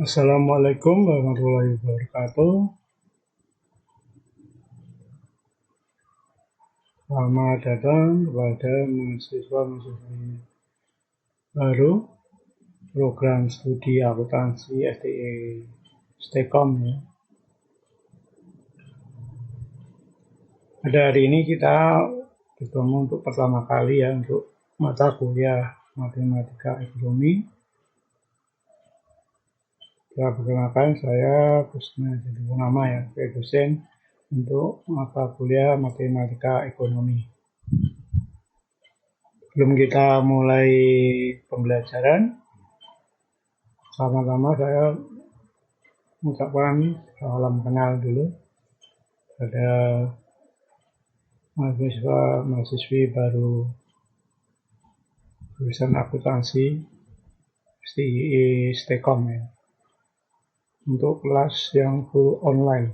Assalamualaikum warahmatullahi wabarakatuh. Selamat datang kepada mahasiswa-mahasiswi baru program studi akuntansi STE STEKOM ya. Pada hari ini kita bertemu untuk pertama kali ya untuk mata kuliah matematika ekonomi. Ya, perkenalkan saya Kusna Jadi Purnama ya, sebagai dosen untuk mata kuliah matematika ekonomi. Sebelum kita mulai pembelajaran, pertama-tama saya mengucapkan salam kenal dulu pada mahasiswa-mahasiswi baru jurusan akuntansi STIE STEKOM ya, untuk kelas yang full online.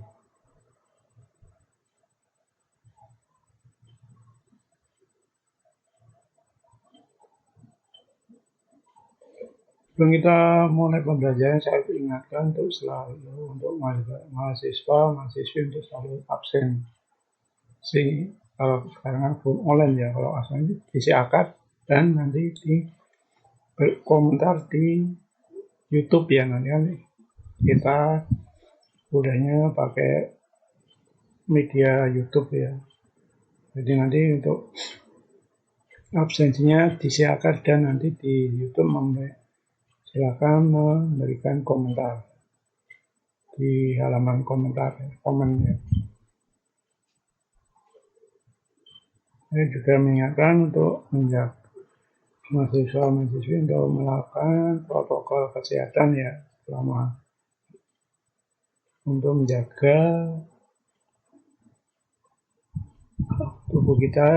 Sebelum kita mulai pembelajaran, saya ingatkan untuk selalu untuk mahasiswa-mahasiswi untuk selalu absen. Kalau sekarang kan full online ya, kalau asalnya isi akad dan nanti di berkomentar di YouTube ya, nanti kan kita kuliahnya pakai media YouTube ya. Jadi nanti untuk absensinya disiarkan dan nanti di YouTube silakan memberikan komentar di halaman komennya. Saya juga mengingatkan untuk menjaga mahasiswa-mahasiswi untuk melakukan protokol kesehatan ya, selama untuk menjaga tubuh kita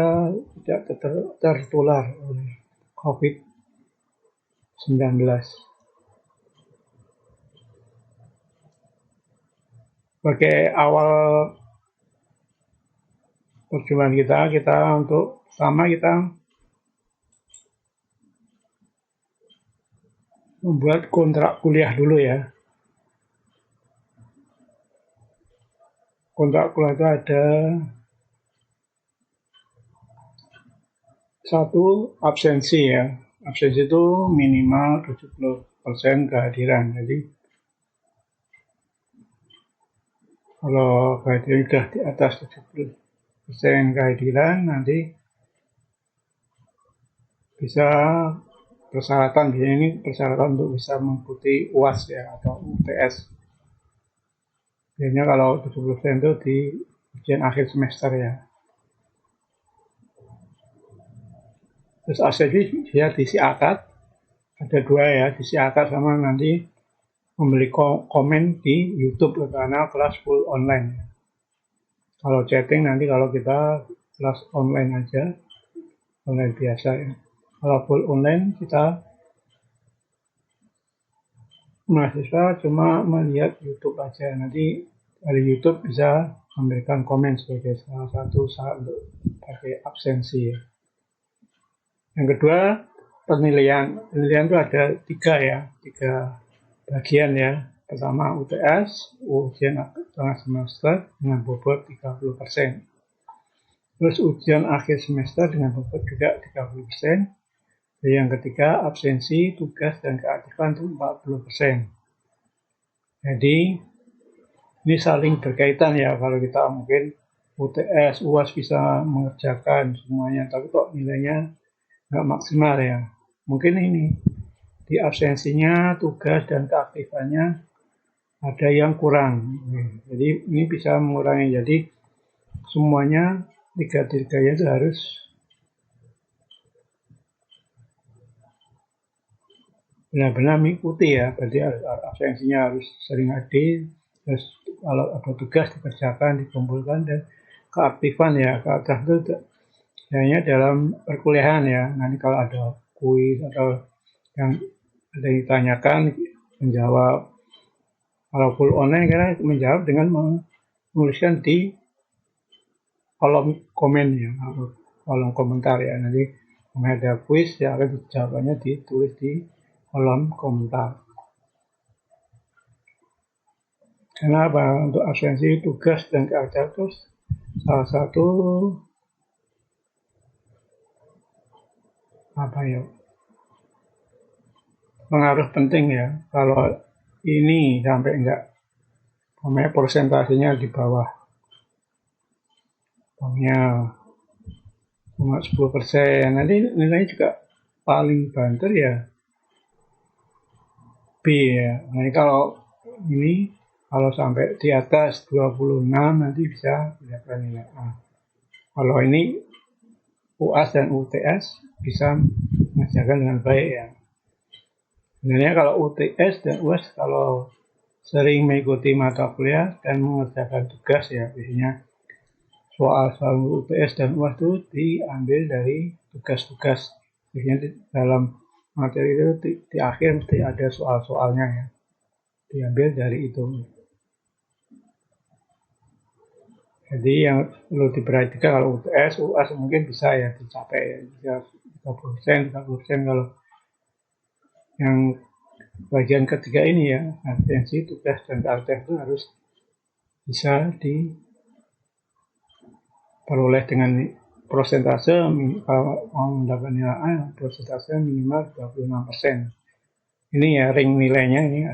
tidak tertular oleh COVID-19. Sebagai awal perjuangan kita untuk pertama kita membuat kontrak kuliah dulu ya. Kontrak kuliah itu ada satu absensi ya. Absensi itu minimal 70% kehadiran. Jadi kalau kehadiran sudah di atas 70% kehadiran, nanti bisa persyaratan, ini persyaratan untuk bisa mengikuti UAS ya atau UTS. Biasanya kalau 70% itu di ujian akhir semester ya. Terus absensi dia diisi akad, ada dua ya, diisi akad sama nanti membeli komen di YouTube karena kelas full online. Kalau chatting nanti kalau kita kelas online aja, online biasa ya. Kalau full online kita mahasiswa cuma melihat YouTube aja, nanti dari YouTube bisa memberikan komen sebagai salah satu syarat untuk pakai absensi ya. Yang kedua, penilaian itu ada tiga bagian ya. Pertama UTS, ujian tengah semester dengan bobot 30%. Terus ujian akhir semester dengan bobot juga 30%. Dan yang ketiga absensi, tugas, dan keaktifan itu 40%. Jadi ini saling berkaitan ya, kalau kita mungkin UTS, UAS bisa mengerjakan semuanya, tapi kok nilainya nggak maksimal ya. Mungkin ini di absensinya, tugas, dan keaktifannya ada yang kurang. Jadi ini bisa mengurangi. Jadi semuanya tiga-tiganya itu harus benar-benar mengikuti ya. Berarti absensinya harus sering hadir. Terus kalau ada tugas dikerjakan, dikumpulkan, dan keaktifan ya. Keaktifan itu hanya dalam perkuliahan ya. Nanti kalau ada kuis atau yang ada yang ditanyakan, menjawab. Kalau full online kita menjawab dengan menuliskan di kolom komen ya, atau kolom komentar ya. Nanti ada kuis ya, jawabannya ditulis di kolom komentar. Karena apa? Untuk absensi, tugas, dan karakter itu salah satu pengaruh penting ya. Kalau ini sampai enggak, persentasenya di bawah, cuma 10%, nanti nilainya juga paling banter ya B ya. Nah, kalau sampai di atas 26 nanti bisa mendapatkan nilai A. Kalau ini UAS dan UTS bisa mengerjakan dengan baik ya. Sebenarnya kalau UTS dan UAS kalau sering mengikuti mata kuliah dan mengerjakan tugas ya, biasanya soal-soal UTS dan UAS itu diambil dari tugas-tugas. Biasanya dalam materi itu di akhir mesti ada soal-soalnya ya, diambil dari itu. Jadi yang perlu diperhatikan kalau UTS, UAS mungkin bisa ya dicapai ya, 30%, kalau yang bagian ketiga ini ya, absensi, tugas, dan karakter itu harus bisa diperoleh dengan prosentase. Kalau mau mendapat nilai A, prosentase minimal 26%. Ini ya ring nilainya, ini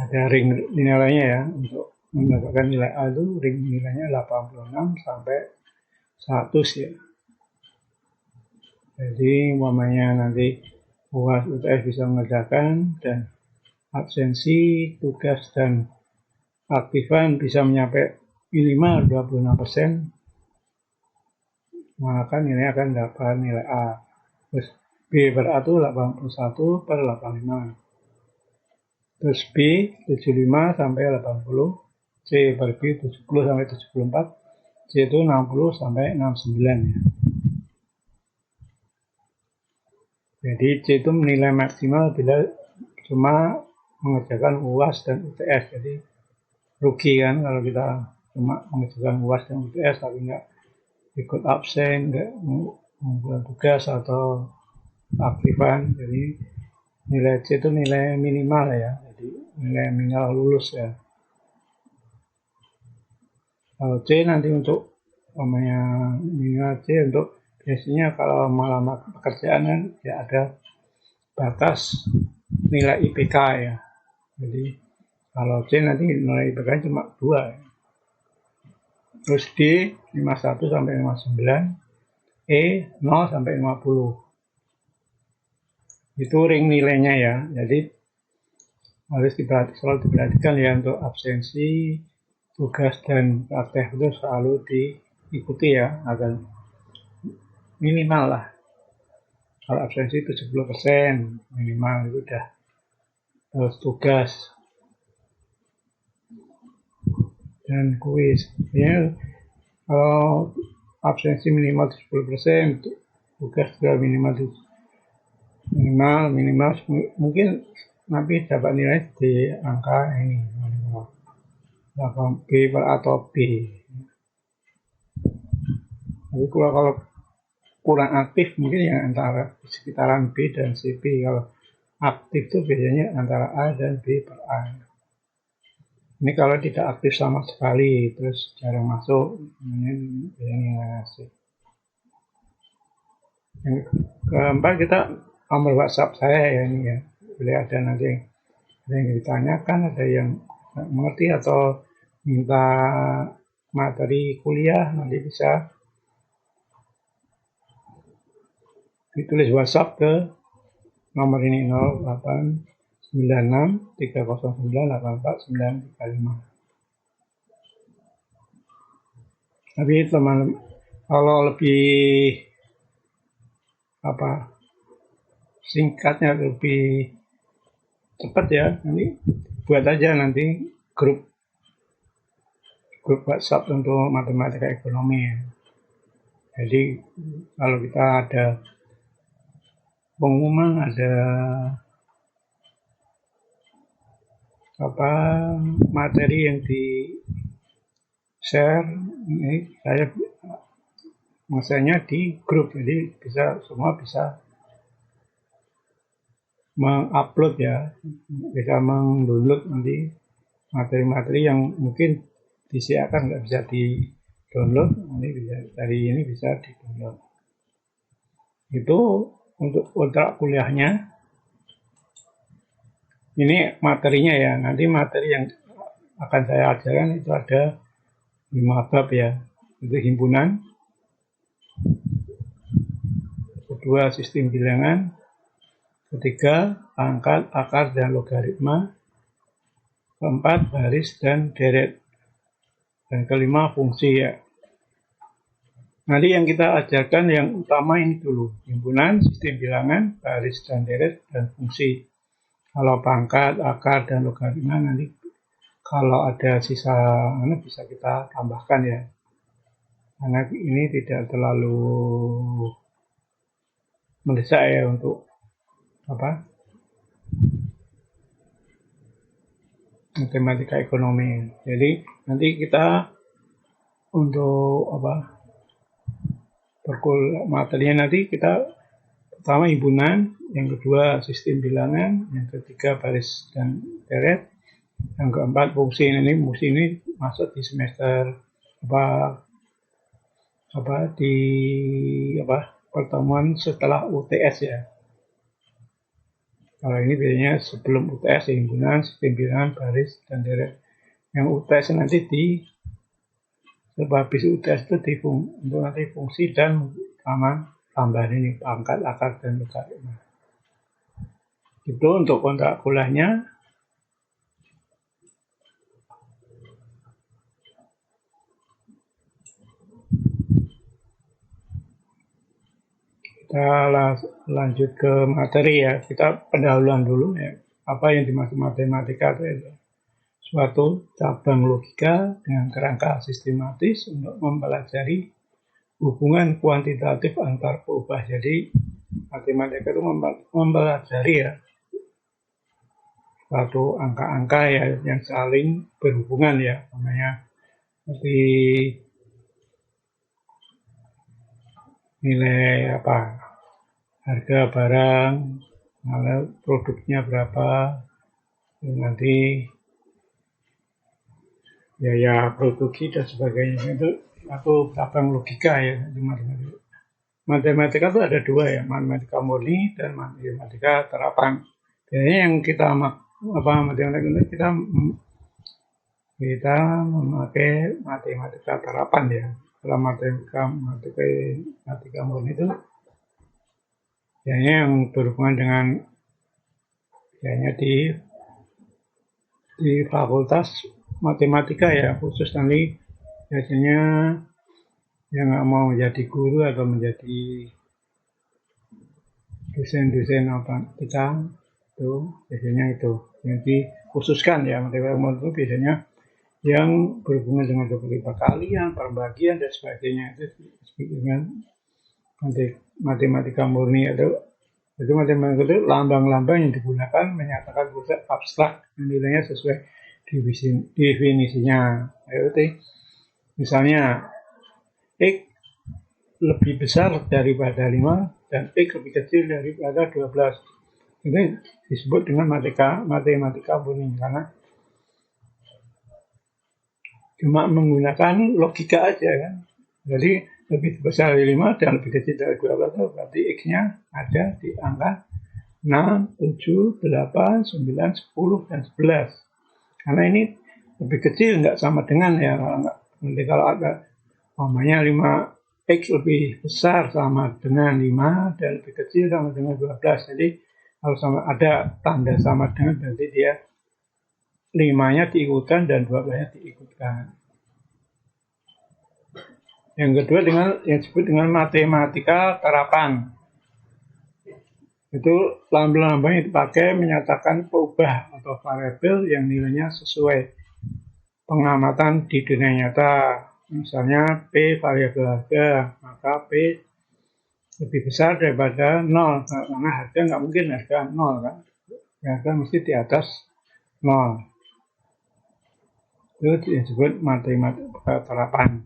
ada ring nilainya ya. Untuk mendapatkan nilai A itu ring nilainya 86 sampai 100 ya. Jadi umpamanya nanti UAS UTS bisa mengerjakan, dan absensi, tugas, dan aktifan bisa mencapai minimal 26%, maka nilai akan dapat nilai A. Terus B per A itu 81/85. Terus B 75 sampai 80, C per B 70 sampai 74, C itu 60 sampai 69 ya. Jadi C itu nilai maksimal bila cuma mengerjakan UAS dan UTS. Jadi rugi kan kalau kita cuma mengerjakan UAS dan UTS tapi nggak ikut absen, nggak mengumpulkan tugas atau aktifan. Jadi nilai C itu nilai minimal ya. Jadi nilai minimal lulus ya. Kalau C nanti untuk minimal C untuk biasanya kalau melamar pekerjaan kan ya ada batas nilai IPK ya. Jadi kalau C nanti nilai IPK cuma 2 ya. Terus D 51 sampai 59, E 0 sampai 50. Itu ring nilainya ya. Jadi harus selalu diperhatikan ya, untuk absensi, tugas, dan praktek itu selalu diikuti ya, agar minimal lah. Kalau absensi 70% minimal itu udah. Terus tugas dan kuis. Ya, kalau absensi minimal 70%, tugas juga minimal mungkin nanti dapat nilai di angka ini, 8B atau B. Tapi kalau kurang aktif mungkin yang antara sekitaran B dan CB. Kalau aktif itu biasanya antara A dan B per A. Ini kalau tidak aktif sama sekali, terus jarang masuk, ini biasanya C. Yang keempat, kita nomor WhatsApp saya ya, ini ya. Boleh ada nanti yang ditanyakan, ada yang nggak mengerti atau minta materi kuliah, nanti bisa ditulis WhatsApp ke nomor ini 0896 309 84935. Tapi teman, kalau lebih singkatnya, lebih cepat ya, nanti buat aja nanti grup WhatsApp untuk matematika ekonomi ya. Jadi kalau kita ada pengumuman, ada materi yang di share, ini saya masanya di grup, jadi semua bisa mengupload ya, bisa mendownload nanti materi-materi yang mungkin disiapkan nggak bisa di-download, ini bisa di-download. Itu untuk kontrak kuliahnya. Ini materinya ya, nanti materi yang akan saya ajarkan itu ada 5 bab ya. Itu himpunan, kedua sistem bilangan, ketiga pangkat, akar, dan logaritma, keempat baris dan deret, dan kelima fungsi ya. Nanti yang kita ajarkan yang utama ini dulu, himpunan, sistem bilangan, baris dan deret, dan fungsi. Kalau pangkat, akar, dan logaritma nanti kalau ada sisa bisa kita tambahkan ya. Karena ini tidak terlalu mendesak ya untuk matematika ekonomi. Jadi nanti kita untuk materinya nanti kita pertama himpunan, yang kedua sistem bilangan, yang ketiga baris dan deret, yang keempat fungsi. Fungsi ini masuk di semester pertemuan setelah UTS ya. Kalau ini biasanya sebelum UTS, himpunan, sistem bilangan, baris dan deret. Yang UTS nanti habis UTS itu untuk nanti fungsi dan tambahan ini pangkat, akar, dan logaritma. Itu untuk kontrak kuliahnya. Kita lanjut ke materi ya. Kita pendahuluan dulu ya. Apa yang dimaksud matematika itu? Suatu cabang logika dengan kerangka sistematis untuk mempelajari hubungan kuantitatif antar perubahan. Jadi matematika itu mempelajari ya suatu angka-angka ya yang saling berhubungan ya, namanya seperti nilai harga barang, produknya berapa, nanti biaya produksi dan sebagainya. Itu satu cabang logika ya di matematika. Matematika itu ada dua ya, matematika murni dan matematika terapan. Biasanya yang kita matematika kita memakai matematika terapan ya. Kalau matematika murni itu biasanya yang berhubungan dengan biasanya di fakultas matematika ya, khusus nanti biasanya yang nggak mau menjadi guru atau menjadi dosen-dosen matematika itu biasanya itu yang dikhususkan ya. Matematika itu biasanya yang berhubungan dengan seperti perkalian, perbagian dan sebagainya. Itu dengan matematika murni itu matematika itu lambang-lambang yang digunakan menyatakan konsep abstrak yang nilainya sesuai definisinya. Misalnya X lebih besar daripada 5 dan X lebih kecil daripada 12. Ini disebut dengan matematika murni karena cuma menggunakan logika aja kan. Jadi lebih besar dari 5 dan lebih kecil dari 12 berarti X-nya ada di angka 6, 7, 8, 9, 10, dan 11. Karena ini lebih kecil nggak sama dengan ya. Kalau ada umpamanya 5X lebih besar sama dengan 5 dan lebih kecil sama dengan 12. Jadi kalau ada tanda sama dengan berarti dia 5-nya diikutkan dan 12-nya diikutkan. Yang kedua yang disebut dengan matematika terapan. Itu lambang-lambang yang dipakai menyatakan perubahan atau variabel yang nilainya sesuai pengamatan di dunia nyata. Misalnya P variabel harga, maka P lebih besar daripada 0. Karena harga nggak mungkin harga 0 kan. Harga mesti di atas 0. Itu disebut matematika terapan.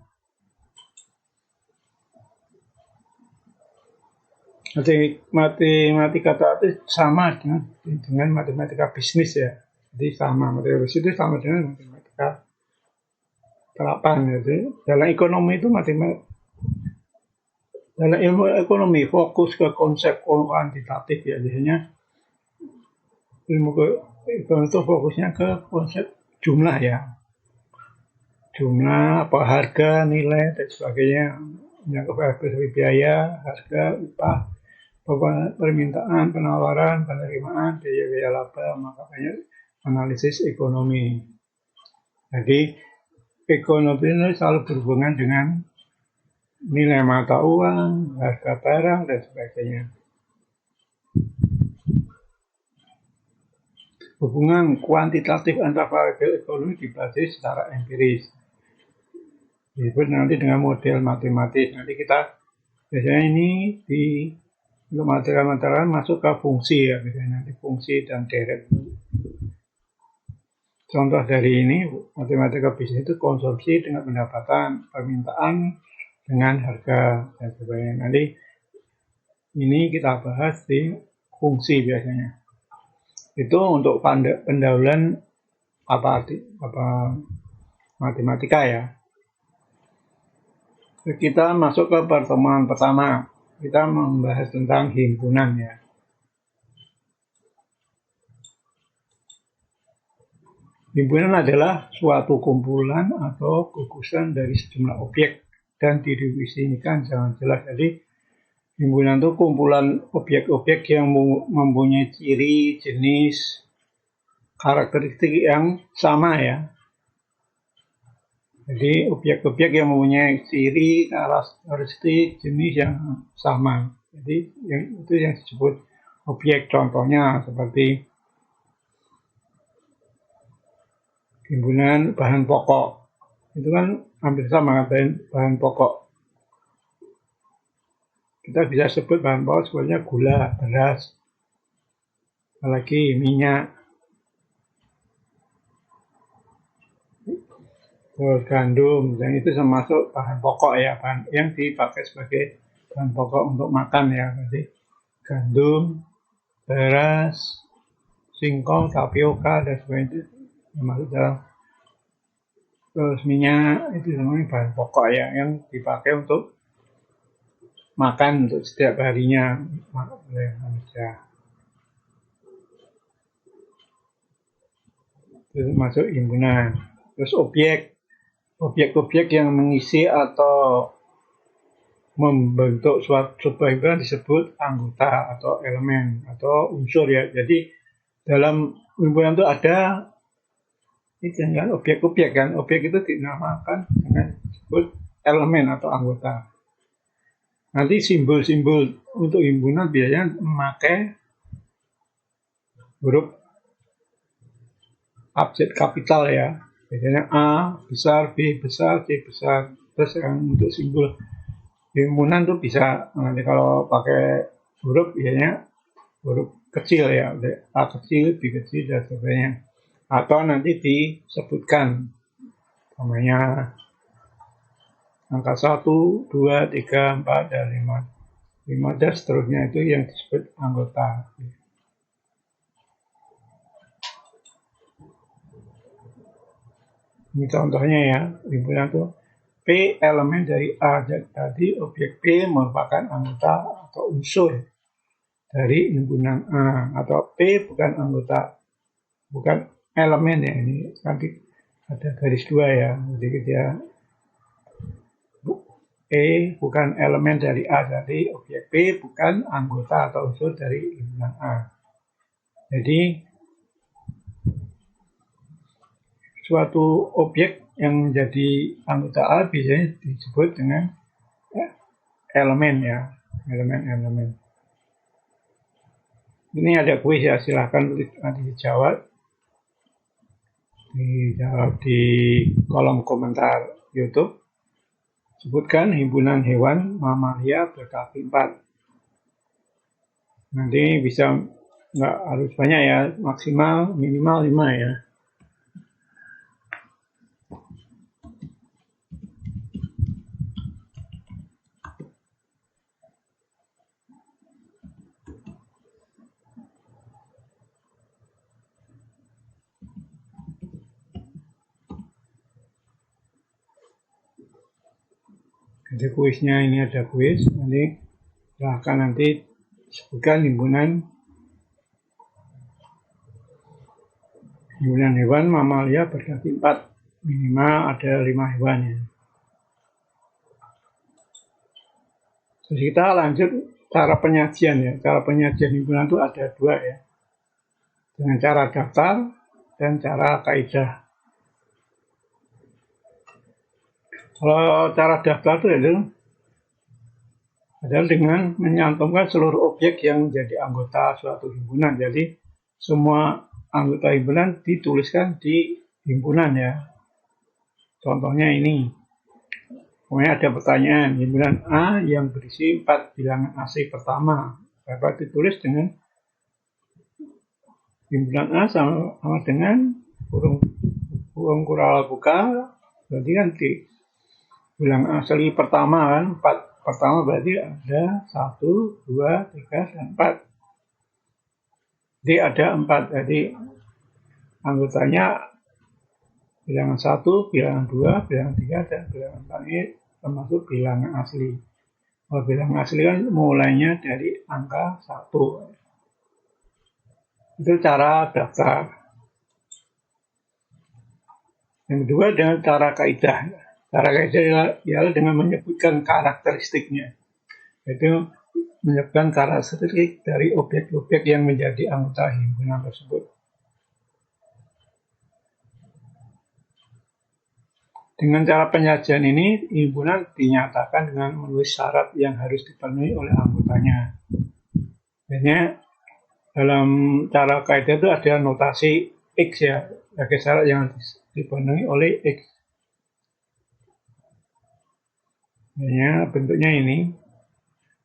Matematika itu sama dengan matematika bisnis ya. Jadi sama, matematika itu sama dengan matematika terapan. Jadi dalam ekonomi itu dalam ilmu ekonomi fokus ke konsep kuantitatif ya, biasanya ilmu ekonomi itu fokusnya ke konsep jumlah ya, jumlah apa harga, nilai dan sebagainya, menyangkut biaya, harga, upah, permintaan, penawaran, penerimaan, biaya laba, maka banyak analisis ekonomi. Jadi ekonomi ini selalu berhubungan dengan nilai mata uang, harga barang dan sebagainya. Hubungan kuantitatif antar variabel ekonomi dibasis secara empiris. Disebut nanti dengan model matematis. Nanti kita biasanya ini di untuk material-material masuk ke fungsi ya, biasanya nanti fungsi dan deret. Contoh dari ini matematika bisnis itu konsumsi dengan pendapatan, permintaan dengan harga dan sebagainya. Nanti ini kita bahas di fungsi biasanya. Itu untuk pendahuluan apa matematika ya. Kita masuk ke pertemuan pertama. Kita membahas tentang himpunan ya. Himpunan adalah suatu kumpulan atau gugusan dari sejumlah objek dan didefinisikan jangan jelas. Jadi himpunan itu kumpulan objek-objek yang mempunyai ciri, jenis, karakteristik yang sama ya. Jadi objek-objek yang mempunyai ciri, karakteristik, jenis yang sama. Jadi itu yang disebut objek. Contohnya seperti himpunan bahan pokok. Itu kan hampir sama bahan pokok. Kita bisa sebut bahan pokok sebenarnya gula, beras, apalagi minyak, gandum, dan itu termasuk bahan pokok ya, bahan yang dipakai sebagai bahan pokok untuk makan ya. Jadi gandum, beras, singkong, tapioka dan sebagainya itu termasuk dalam. Terus minyak itu namanya bahan pokok ya, yang dipakai untuk makan untuk setiap harinya oleh manusia. Itu masuk himpunan. Terus objek-objek yang mengisi atau membentuk sebuah himpunan disebut anggota atau elemen atau unsur ya. Jadi dalam himpunan itu ada itu kan objek-objek kan. Objek itu dinamakan dengan disebut elemen atau anggota. Nanti simbol-simbol untuk himpunan biasanya memakai huruf abjad kapital ya. Biasanya A besar, B besar, C besar. Terus yang untuk simbol himpunan tuh bisa nanti kalau pakai huruf biasanya huruf kecil ya, A kecil, B kecil dan sebagainya. Atau nanti disebutkan namanya angka 1, 2, 3, 4, dan 5. 5 dan seterusnya itu yang disebut anggota. Ini contohnya ya, himpunan itu P elemen dari A. Jadi objek P merupakan anggota atau unsur dari himpunan A. Atau P bukan anggota, bukan elemen ya, ini nanti ada garis 2 ya. Jadi dia P bukan elemen dari A, jadi objek P bukan anggota atau unsur dari himpunan A. Jadi suatu objek yang menjadi anggota A biasanya disebut dengan elemen ya, elemen-elemen. Ini ada kuis ya, silahkan nanti dijawab di kolom komentar YouTube. Sebutkan himpunan hewan mamalia berkaki 4. Nanti bisa nggak harus banyak ya, maksimal minimal 5 ya. Jadi kuisnya ini ada kuis, nanti silahkan nanti sebutkan himpunan hewan mamalia berkaki 4, minimal ada 5 hewan ya. Terus kita lanjut cara penyajian ya. Cara penyajian himpunan itu ada 2 ya. Dengan cara daftar dan cara kaidah. Kalau cara daftar itu adalah dengan menyantumkan seluruh objek yang menjadi anggota suatu himpunan. Jadi semua anggota himpunan dituliskan di himpunan ya. Contohnya ini. Kemudian ada pertanyaan, himpunan A yang berisi 4 bilangan asli pertama dapat ditulis dengan himpunan A sama dengan kurung kural buka, berarti kan di bilangan asli pertama kan, 4 pertama berarti ada 1, 2, 3, dan 4. Jadi ada 4, jadi anggotanya bilangan 1, bilangan 2, bilangan 3, dan bilangan 4 ini termasuk bilangan asli. Kalau bilangan asli kan mulainya dari angka 1. Itu cara daftar. Yang kedua dengan cara kaidah. Cara kaidah ialah dengan menyebutkan karakteristiknya. Yaitu menyebutkan karakteristik dari objek-objek yang menjadi anggota himpunan tersebut. Dengan cara penyajian ini, himpunan dinyatakan dengan menulis syarat yang harus dipenuhi oleh anggotanya. Biasanya dalam cara kaidah itu ada notasi X ya, sebagai syarat yang dipenuhi oleh X. Biasanya bentuknya ini,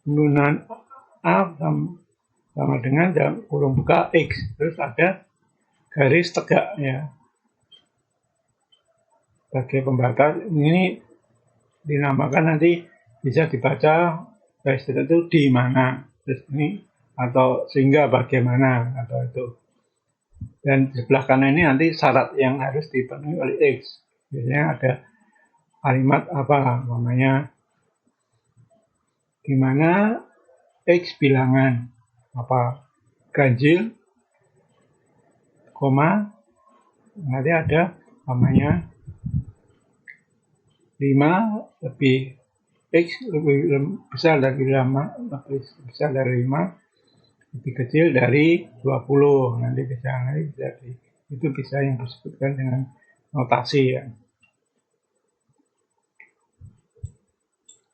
himpunan A sama dengan dalam kurung buka X, terus ada garis tegak ya. Sebagai pembatas ini dinamakan nanti bisa dibaca garis tegak itu di mana, terus ini atau sehingga bagaimana atau itu. Dan di sebelah kanan ini nanti syarat yang harus dipenuhi oleh X. Biasanya ada kalimat apa namanya, di mana X bilangan apa ganjil, koma, nanti ada namanya 5 lebih X lebih besar dari 5, lebih besar dari 5, lebih kecil dari 20. Nanti bisa itu bisa yang disebutkan dengan notasi ya.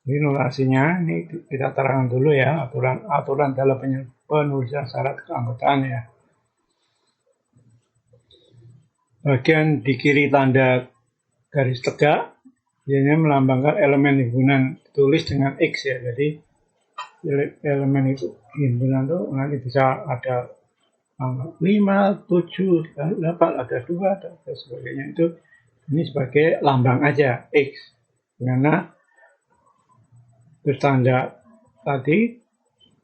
Jadi notasinya ini kita terangkan dulu ya, aturan dalam penulisan syarat keanggotaan ya. Bagian di kiri tanda garis tegak biasanya melambangkan elemen himpunan, tulis dengan X ya. Jadi elemen itu himpunan itu nanti bisa ada 5, 7, 8, ada 2 dan sebagainya. Itu ini sebagai lambang aja X. Karena terus tanda tadi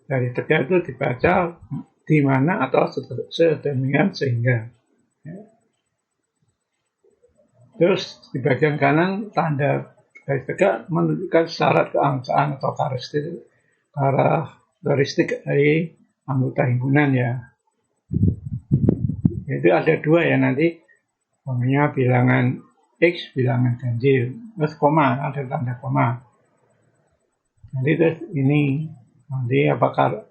dari tegak itu dibaca di mana atau sedemikian sehingga. Terus di bagian kanan tanda garis tegak menunjukkan syarat keanggotaan atau karakteristik dari anggota himpunan ya. Itu ada 2 ya nanti, namanya bilangan X, bilangan ganjil, terus koma, ada tanda koma. Nanti terus ini nanti apakah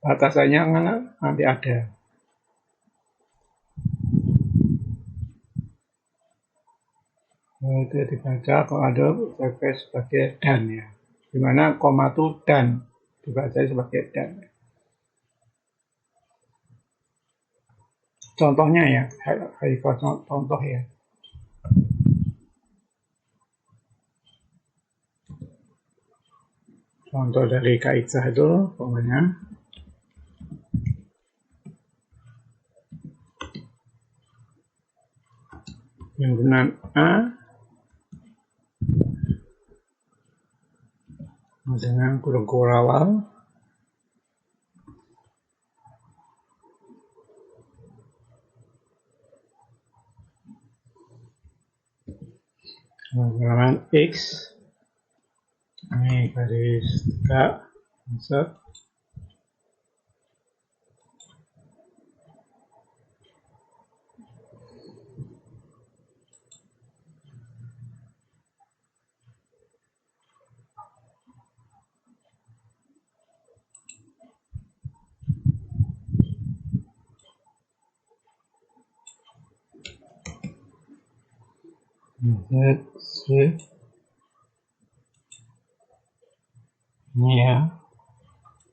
batasannya nanti ada. Itu dibaca kalau ada sebagai dan ya, dimana koma itu dan dibaca sebagai dan. Contohnya ya, contoh ya. Contoh dari kaidah itu pokoknya himpunan A dengan kurung kurawal bilangan X Ini garis tegak, insert. Save. Ini ya,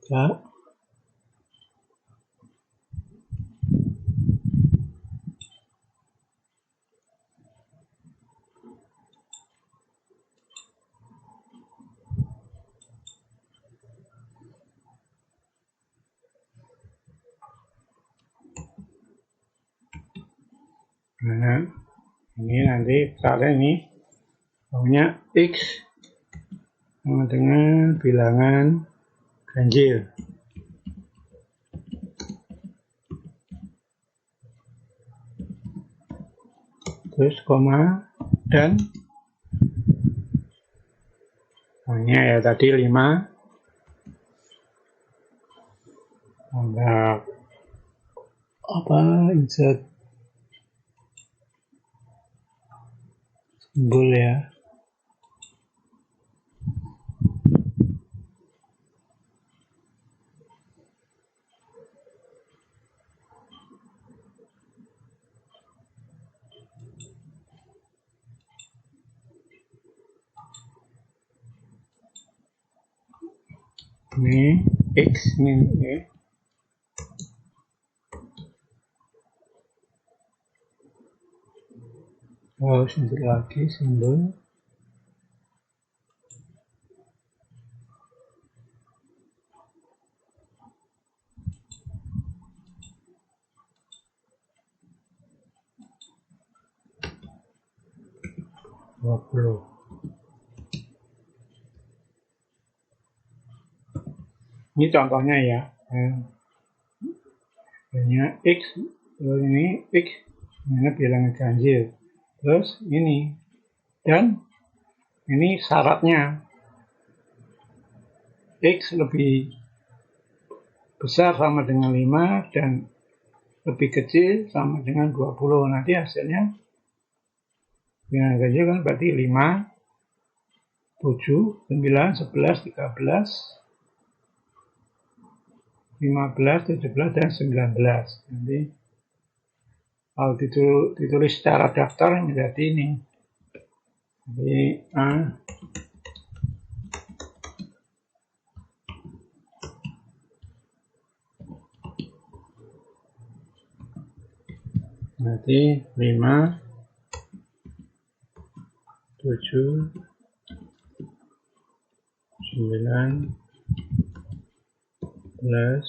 tegak. Nah, ini nanti misalnya ini maunya X sama dengan bilangan ganjil. Terus koma dan hanya ya tadi 5 tambah apa, insert simbol ya. Ini X ini ya. Harus insert lagi simbol. Ini contohnya ya. Hanya X, ini X, mana bilangan ganjil. Terus ini, dan ini syaratnya X lebih besar sama dengan 5 dan lebih kecil sama dengan 20. Nanti hasilnya bilangan ganjil kan berarti 5, 7, 9, 11, 13, 15, 17, dan 19. Nanti kalau ditulis secara daftar menjadi ini. Jadi A. Nanti 5, 7, 9, 11,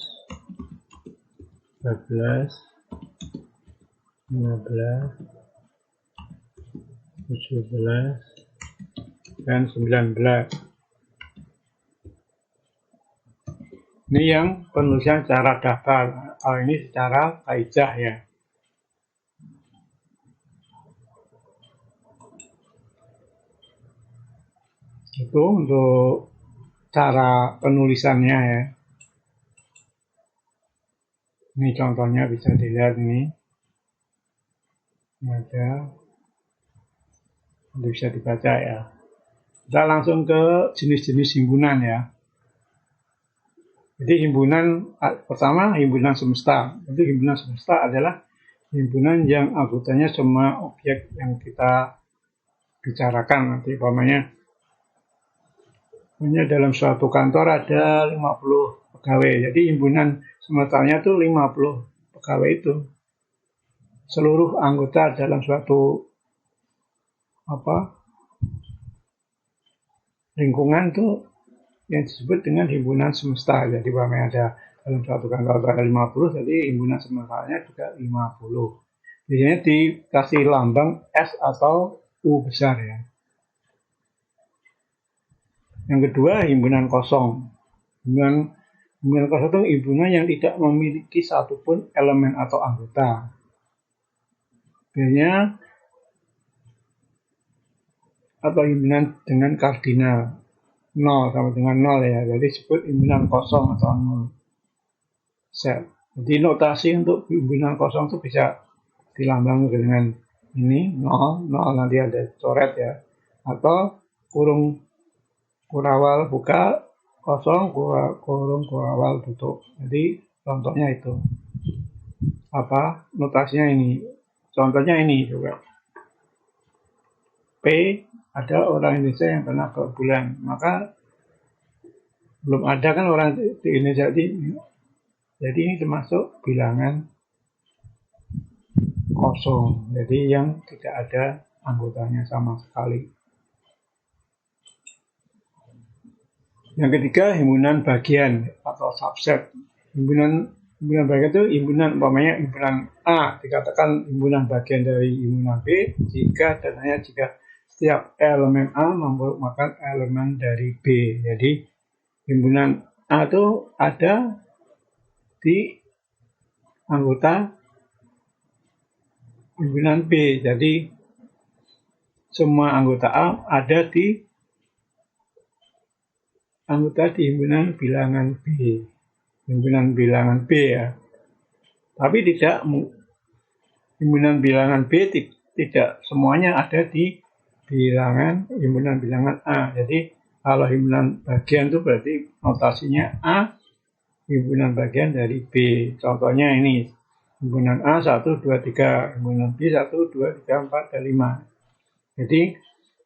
12, 15, 17, dan 19. Ini yang penulisan secara daftar. Ini secara kaidah ya. Itu untuk cara penulisannya ya. Ini contohnya bisa dilihat ini. Ada, bisa dibaca ya. Kita langsung ke jenis-jenis himpunan ya. Jadi himpunan pertama himpunan semesta. Itu himpunan semesta adalah himpunan yang anggotanya semua objek yang kita bicarakan. Nanti umpamanya dalam suatu kantor ada 50 pegawai. Jadi himpunan semestanya itu 50 pegawai itu. Seluruh anggota dalam suatu lingkungan itu yang disebut dengan himpunan semesta. Jadi umpamanya ada dalam suatu kantor ada 50, jadi himpunan semestanya juga 50. Biasanya dikasih lambang S atau U besar ya. Yang kedua, himpunan kosong. Himpunan kosong itu himpunan yang tidak memiliki satupun elemen atau anggota. Biasanya atau himpunan dengan kardinal. 0 sama dengan 0 ya. Jadi disebut himpunan kosong atau 0 set. Jadi notasi untuk himpunan kosong itu bisa dilambangkan dengan ini 0, 0 nanti ada coret ya. Atau kurung kurawal buka, kosong, kurung kurawal tutup. Jadi contohnya itu. Notasinya ini. Contohnya ini juga. P, ada orang Indonesia yang pernah ke bulan. Maka belum ada kan orang di Indonesia ini. Jadi ini termasuk bilangan kosong. Jadi yang tidak ada anggotanya sama sekali. Yang ketiga, himpunan bagian atau subset. Himpunan bagian itu himpunan umpamanya himpunan A dikatakan himpunan bagian dari himpunan B jika setiap elemen A merupakan elemen dari B. Jadi himpunan A itu ada di anggota himpunan B. Jadi semua anggota A ada di himpunan bilangan B. Himpunan bilangan B ya. Tapi tidak himpunan bilangan B tidak semuanya ada di himpunan bilangan A. Jadi kalau himpunan bagian itu berarti notasinya A himpunan bagian dari B. Contohnya ini himpunan A 1, 2, 3, himpunan B 1, 2, 3, 4, dan 5. Jadi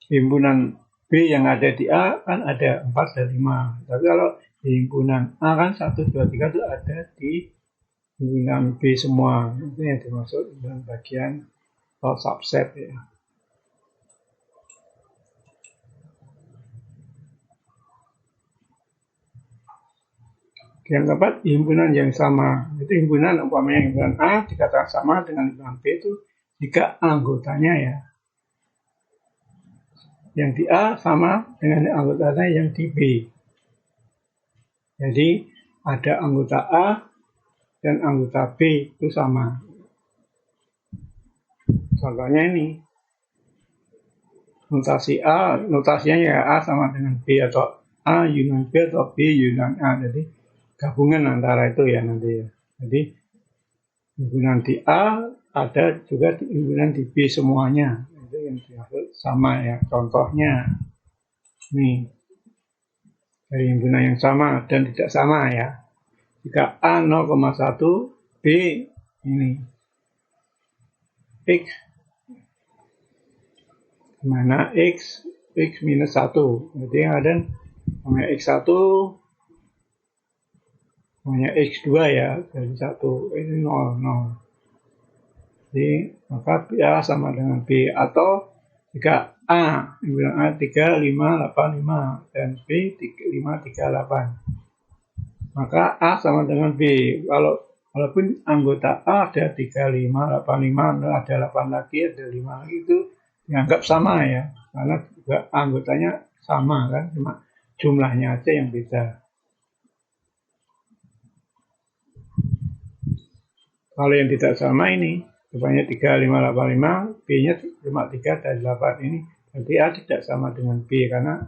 himpunan B yang ada di A kan ada 4 dan 5. Tapi kalau di himpunan A kan 1, 2, 3 itu ada di himpunan B semua. Itu yang dimaksud himpunan bagian atau subset ya. Yang keempat, himpunan yang sama. Itu himpunan umpamanya himpunan A dikatakan sama dengan himpunan B itu jika anggotanya ya. Yang di A sama dengan anggotanya yang di B. Jadi ada anggota A dan anggota B itu sama. Contohnya ini. Notasinya ya A sama dengan B atau A union B atau B union A. Jadi gabungan antara itu ya nanti ya. Jadi himpunan di A ada juga di himpunan di B semuanya. Itu yang dimaksud sama ya. Contohnya nih dari himpunan yang sama dan tidak sama ya. Jika A 0,1, B ini X, mana X minus 1. Jadi yang ada namanya X1, namanya X2 ya, dari 1, ini 0, 0. Jadi maka A sama dengan B. Atau jika A, himpunan A 3, 5, 8, 5 dan B 5, 3, 8. Maka A sama dengan B. Walaupun anggota A ada 3, 5, 8, 5, ada 8 lagi, ada 5 lagi, itu dianggap sama ya. Karena juga anggotanya sama kan, cuma jumlahnya aja yang beda. Kalau yang tidak sama ini, rupanya 3, 5, 8, 5, B-nya cuma 3 dan 8 ini. Berarti A tidak sama dengan B, karena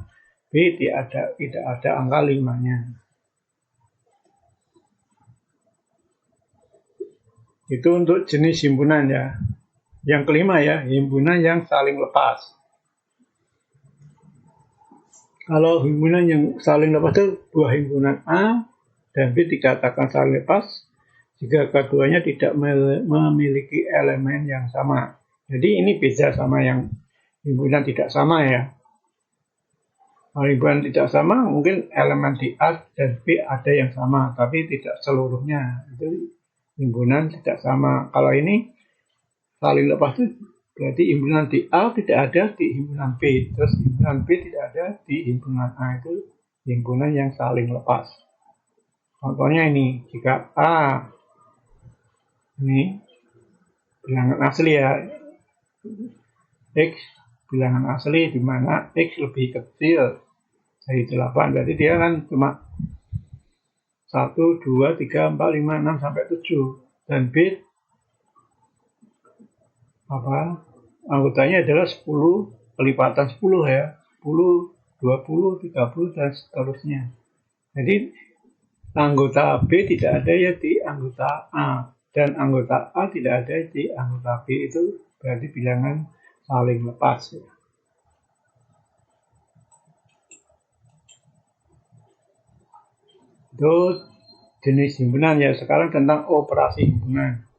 B tidak ada angka 5-nya. Itu untuk jenis himpunan ya. Yang kelima ya, himpunan yang saling lepas. Kalau himpunan yang saling lepas itu dua himpunan A dan B dikatakan saling lepas jika keduanya tidak memiliki elemen yang sama. Jadi ini beda sama yang himpunan tidak sama ya. Kalau himpunan tidak sama mungkin elemen di A dan B ada yang sama, tapi tidak seluruhnya. Itu himpunan tidak sama. Kalau ini saling lepas itu berarti himpunan di A tidak ada di himpunan B, terus himpunan B tidak ada di himpunan A. Itu himpunan yang saling lepas. Contohnya ini, jika A ini bilangan asli ya, X bilangan asli di mana X lebih kecil dari 8, berarti dia kan cuma 1, 2, 3, 4, 5, 6, sampai 7. Dan B anggotanya adalah 10, kelipatan 10 ya. 10 20, 30, dan seterusnya. Jadi anggota B tidak ada ya di anggota A, dan anggota A tidak ada di anggota B. Itu berarti bilangan saling lepas ya. Itu jenis himpunan ya. Sekarang tentang operasi himpunan.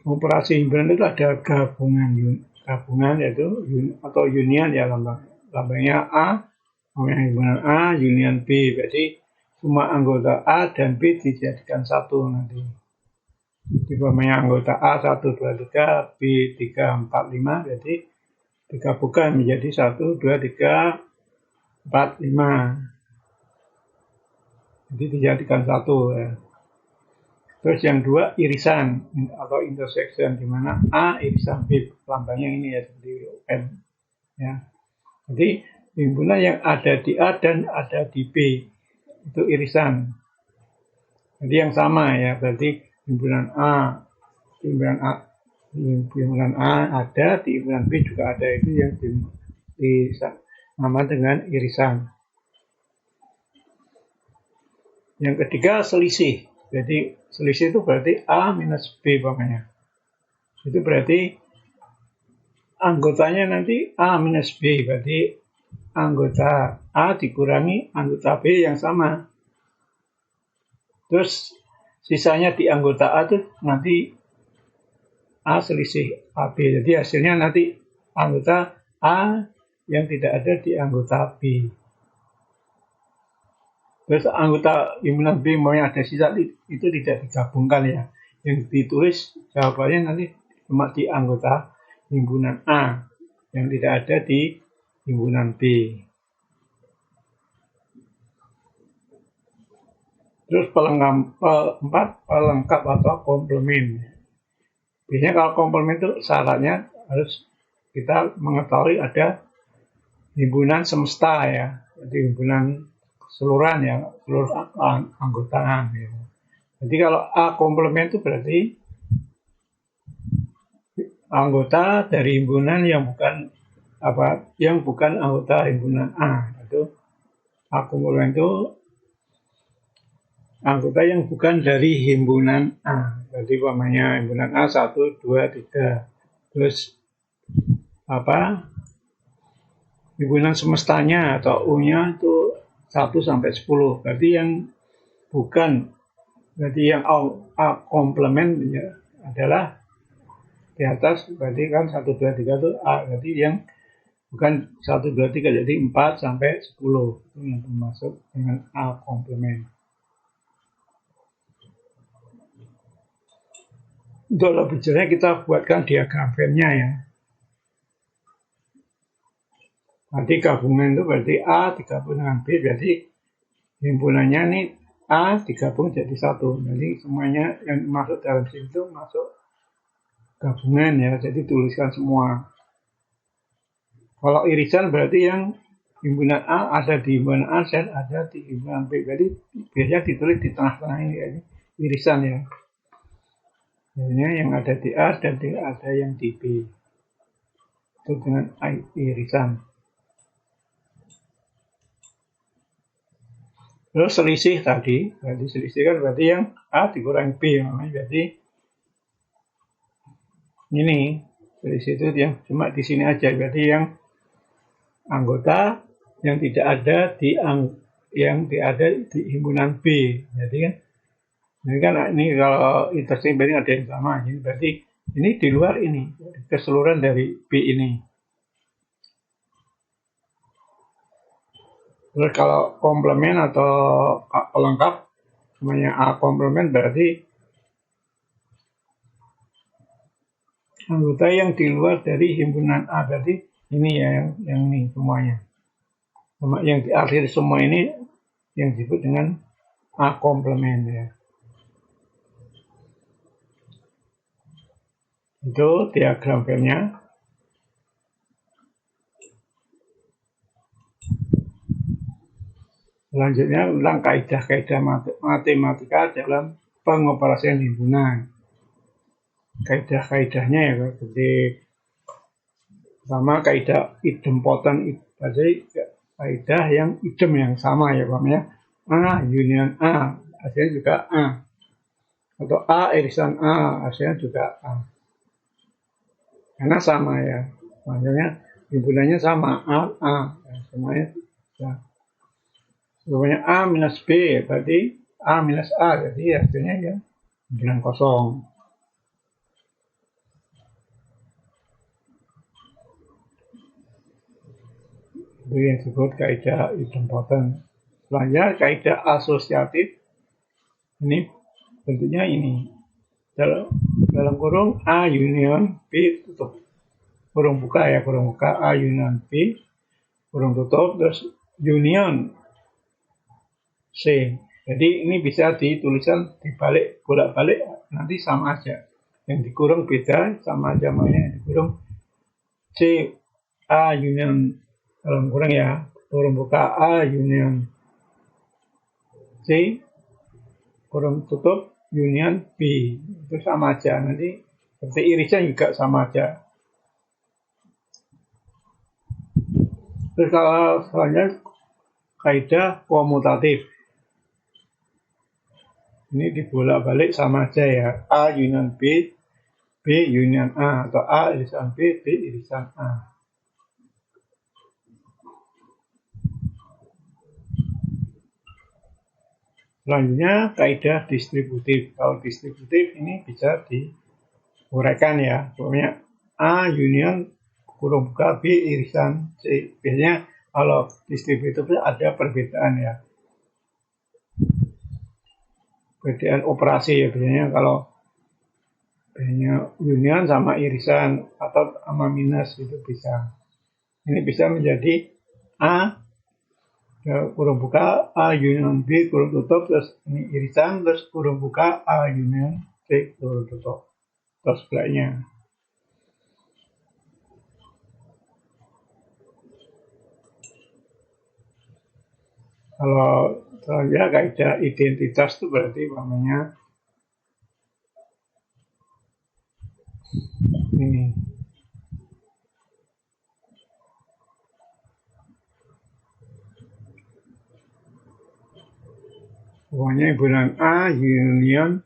Operasi himpunan itu ada gabungan yaitu atau union ya, lambangnya A, himpunan A, union B. Berarti semua anggota A dan B dijadikan satu nanti. Umpamanya anggota A 1, 2, 3, B 3, 4, 5, berarti digabungkan menjadi 1, 2, 3, 4, 5. Jadi dijadikan satu ya. Terus yang dua irisan atau intersection, di mana A irisan B, lambangnya ini ya seperti M ya. Jadi himpunan yang ada di A dan ada di B itu irisan. Jadi yang sama ya, berarti himpunan A ada, di himpunan B juga ada, itu yang disamakan dengan irisan. Yang ketiga selisih. Jadi selisih itu berarti A minus B umpamanya. Itu berarti anggotanya nanti A minus B, berarti anggota A dikurangi anggota B yang sama. Terus sisanya di anggota A itu nanti A selisih AB. Jadi hasilnya nanti anggota A yang tidak ada di anggota B. Terus anggota himpunan B mau yang ada sisa itu tidak digabungkan ya. Yang ditulis jawabannya nanti cuma di anggota himpunan A yang tidak ada di himpunan B. Terus pelengkap atau komplement. Biasanya kalau komplement itu syaratnya harus kita mengetahui ada himpunan semesta ya. Jadi himpunan keseluruhan ya, seluruh anggotaan ya. Jadi kalau A komplement itu berarti anggota dari himpunan yang bukan anggota himpunan A. Itu A komplement itu anggota yang bukan dari himpunan A. Jadi umpamanya himpunan A 1, 2, 3. Terus himpunan semestanya atau U-nya itu 1 sampai 10. Berarti yang A komplement ya, adalah di atas, berarti kan 1, 2, 3 itu A. Berarti yang bukan 1, 2, 3, jadi 4 sampai 10. Itu yang termasuk dengan A komplement. Untuk lebih jelas kita buatkan diagram Venn-nya ya. Nanti gabungan itu berarti A digabung dengan B, berarti himpunannya ini A digabung jadi satu. Jadi semuanya yang masuk dalam situ masuk gabungan ya, jadi tuliskan semua. Kalau irisan berarti yang himpunan A ada di himpunan A dan ada di himpunan B. Jadi biasanya ditulis di tengah-tengah ini ya, irisan ya. Biasanya yang ada di A dan ada yang di B. Itu dengan irisan. Terus selisih tadi, berarti selisih kan berarti yang A dikurangi B, namanya berarti ini selisih itu yang cuma di sini aja, berarti yang anggota yang tidak ada di himpunan B. Jadi kan ini kalau intersection berarti ada yang sama, ini berarti ini di luar ini, keseluruhan dari B ini. Terus kalau komplement atau pelengkap, namanya A komplement berarti anggota yang di luar dari himpunan A, berarti ini ya, yang ini semuanya. Sama yang di akhir semua ini yang disebut dengan A komplement ya. Itu diagram Venn-nya. Selanjutnya tentang kaidah-kaidah matematika dalam pengoperasian himpunan. Kaidah-kaidahnya ya seperti Pertama kaidah idempoten, berarti kaidah yang idem yang sama ya Pak ya. A union A hasilnya juga A, atau A irisan A hasilnya juga A, karena sama ya, maksudnya himpunannya sama A semuanya ya. Semuanya A minus B berarti A minus A, jadi hasilnya ya himpunan kosong. Itu yang disebut kaidah idempoten. Selanjutnya kaidah asosiatif. Ini bentuknya ini. Dalam kurung A union B tutup. Kurung buka ya, kurung buka A union B, kurung tutup, terus union C. Jadi ini bisa ditulisan dibalik, bolak-balik, nanti sama aja. Yang dikurung beda, sama aja makanya yang dikurung C A union dalam kurung ya, kurung buka A union C, kurung tutup union B, itu sama aja. Nanti seperti irisan juga sama aja. Terus kalau selanjutnya kaidah komutatif. Ini dibolak-balik sama aja ya. A union B, B union A, atau A irisan B, B irisan A. Selanjutnya kaidah distributif. Kalau distributif ini bisa diuraikan ya. Pokoknya A union kurung buka B irisan C. Biasanya kalau distributif ada perbedaan ya. Perbedaan operasi ya biasanya, kalau biasanya union sama irisan atau sama minus itu bisa. Ini bisa menjadi A kurung buka A union B kurung tutup, terus ini irisan, terus kurung buka A union C kurung tutup, terus sebaliknya. Kalau selanjutnya kaidah identitas itu berarti namanya ini. Pokoknya himpunan A union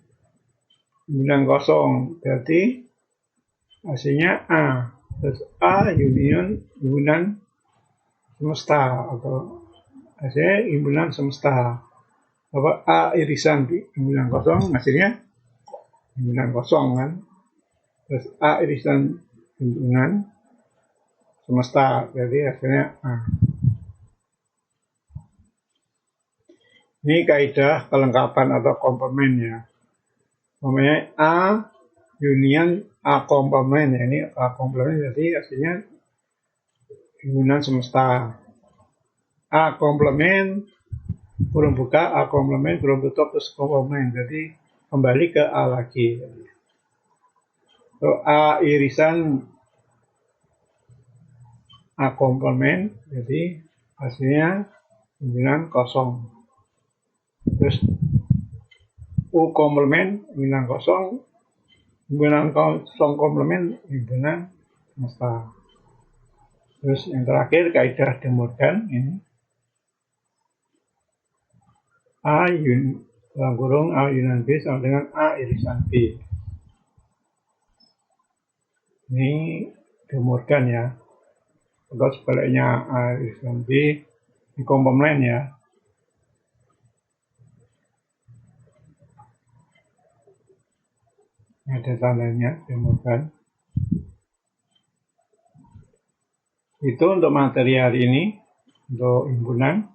himpunan kosong, berarti hasilnya A. Terus A union himpunan semesta, atau hasilnya himpunan semesta. Apa A irisan himpunan kosong, hasilnya himpunan kosong kan. Terus A irisan himpunan semesta, jadi hasilnya A. Ini kaidah kelengkapan atau komplement ya. Namanya A union A komplement ya. Ini A komplement jadi hasilnya himpunan semesta. A komplement kurung buka A komplement kurung tutup terus komplement. Jadi kembali ke A lagi. So, A irisan A komplement jadi hasilnya himpunan kosong. Terus U komplement himpunan kosong, himpunan kosong komplement himpunan semesta. Terus yang terakhir kaidah De Morgan ini A dalam kurung A union B sama dengan A irisan B. Ini De Morgan ya. Atau sebaliknya A irisan B di komplement ya. Ada tandanya De Morgan. Itu untuk materi hari ini, untuk himpunan.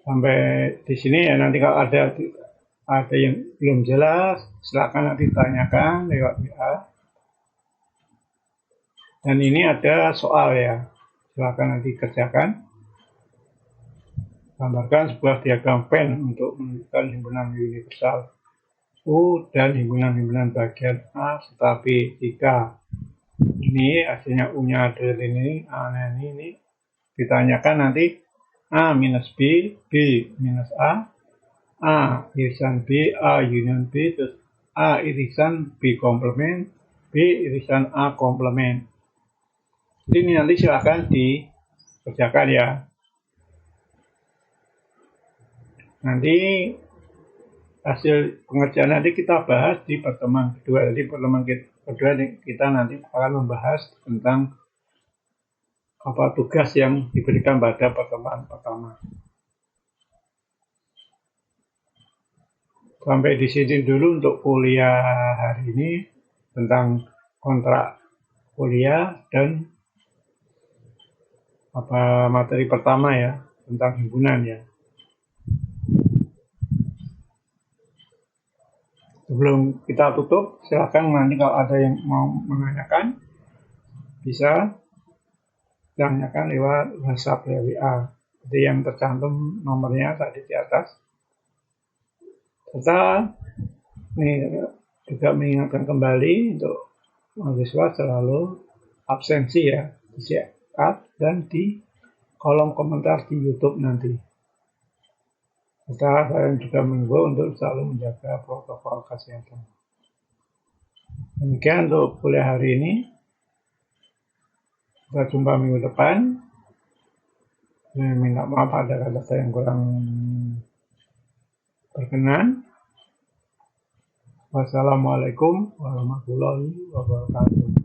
Sampai di sini ya, nanti kalau ada yang belum jelas, silakan nanti tanyakan lewat WA. Dan ini ada soal ya, silakan nanti kerjakan. Gambarkan sebuah diagram Venn untuk menunjukkan himpunan universal U dan himpunan-himpunan bagian A serta B. Jika ini hasilnya U-nya ada ini, A-nya ini ditanyakan nanti A minus B, B minus A irisan B, A union B, terus A irisan B komplement, B irisan A komplement. Ini nanti silakan dikerjakan ya. Nanti hasil pengerjaan nanti kita bahas di pertemuan kedua. Jadi pertemuan kedua kita nanti akan membahas tentang apa tugas yang diberikan pada pertemuan pertama. Sampai di sini dulu untuk kuliah hari ini tentang kontrak kuliah dan apa materi pertama ya tentang himpunan ya. Sebelum kita tutup, silakan nanti kalau ada yang mau menanyakan bisa tanyakan lewat WhatsApp ya WA. Jadi yang tercantum nomornya tadi di atas. Serta ini juga mengingatkan kembali untuk mahasiswa selalu absensi ya, di-chat dan di kolom komentar di YouTube nanti. Serta saya juga mengimbau untuk selalu menjaga protokol kesehatan. Demikian untuk kuliah hari ini. Kita jumpa minggu depan. Saya minta maaf ada kata-kata yang kurang berkenan. Wassalamualaikum warahmatullahi wabarakatuh.